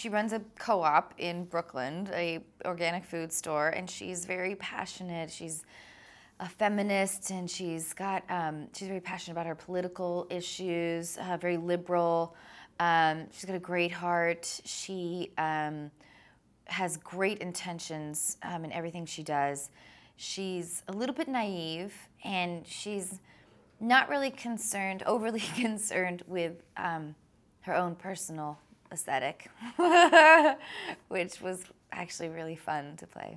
she runs a co-op in Brooklyn, a organic food store, and she's very passionate. She's a feminist, and she's very passionate about her political issues, very liberal. She's got a great heart. She has great intentions in everything she does. She's a little bit naive, and she's not really overly concerned with her own personal aesthetic, which was actually really fun to play.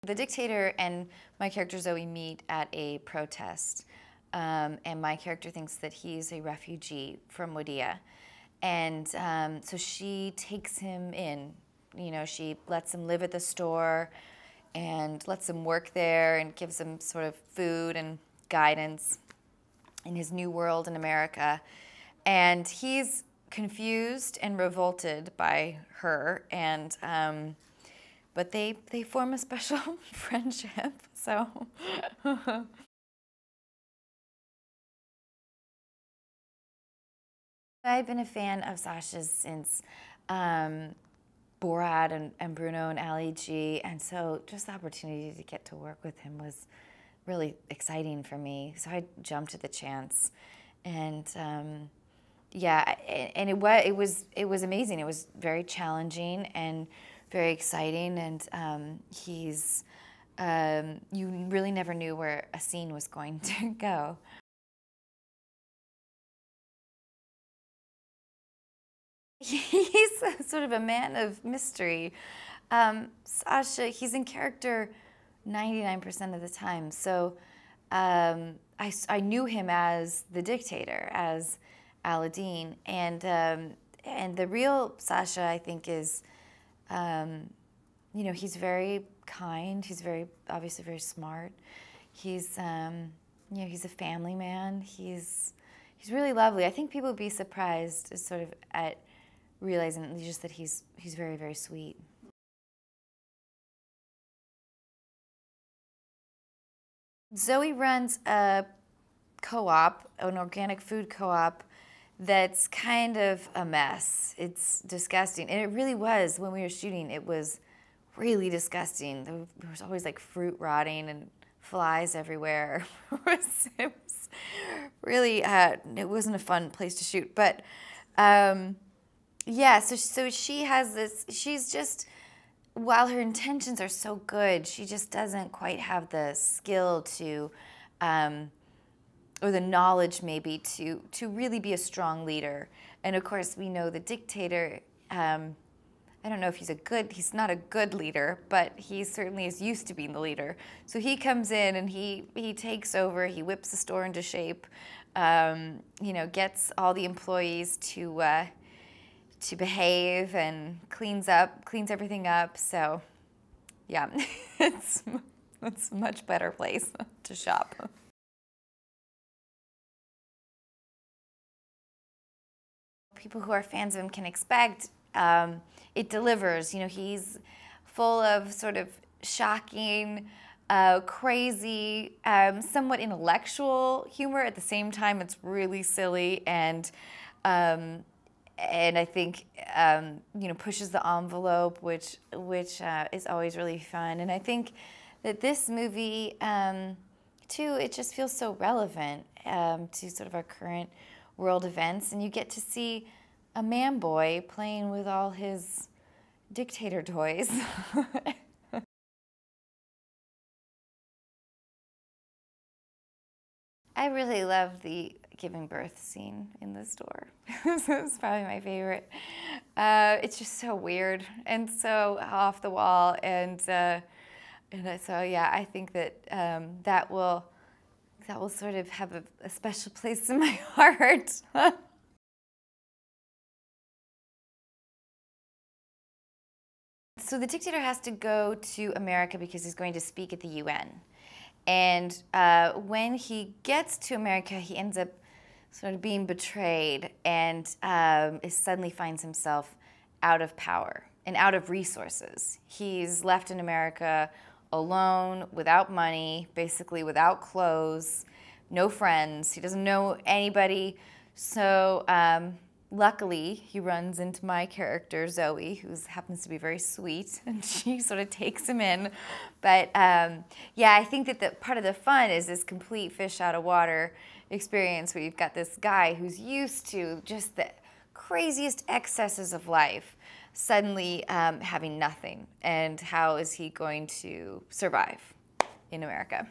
The Dictator and my character Zoe meet at a protest, and my character thinks that he's a refugee from Wadiya. And so she takes him in. You know, she lets him live at the store and lets him work there and gives him sort of food and guidance in his new world in America. And he's confused and revolted by her, and but they form a special friendship. So I've been a fan of Sasha's since Borat and Bruno and Ali G, and so just the opportunity to get to work with him was really exciting for me. So I jumped at the chance, and yeah, and it was amazing. It was very challenging and very exciting, and you really never knew where a scene was going to go. He's sort of a man of mystery. Sasha, he's in character 99% of the time. So I knew him as the Dictator, as Aladdin, and the real Sasha, I think, is, you know, he's very kind. He's obviously very smart. He's you know, he's a family man. He's really lovely. I think people would be surprised sort of at realizing just that he's very, very sweet. Zoe runs a co-op, an organic food co-op, that's kind of a mess. It's disgusting, and it really was. When we were shooting, it was really disgusting. There was always like fruit rotting and flies everywhere. It was really, it wasn't a fun place to shoot. But yeah, so she has this, she's just, while her intentions are so good, she just doesn't quite have the skill to, or the knowledge maybe to really be a strong leader. And of course, we know the Dictator, I don't know if he's not a good leader, but he certainly is used to being the leader. So he comes in and he takes over, he whips the store into shape, you know, gets all the employees to behave and cleans everything up. So yeah, it's a much better place to shop. People who are fans of him can expect it delivers. You know, he's full of sort of shocking, crazy, somewhat intellectual humor. At the same time, it's really silly and I think you know, pushes the envelope, which is always really fun. And I think that this movie too, it just feels so relevant to sort of our current world events, and you get to see a man boy playing with all his Dictator toys. I really love the giving birth scene in the store. It's probably my favorite. It's just so weird and so off the wall, and so yeah, I think that that will sort of have a special place in my heart. So the Dictator has to go to America because he's going to speak at the UN. And when he gets to America, he ends up sort of being betrayed and suddenly finds himself out of power and out of resources. He's left in America alone, without money, basically without clothes, no friends. He doesn't know anybody. So luckily, he runs into my character, Zoe, who happens to be very sweet, and she sort of takes him in. But yeah, I think that the part of the fun is this complete fish out of water experience where you've got this guy who's used to just the craziest excesses of life suddenly having nothing. And how is he going to survive in America?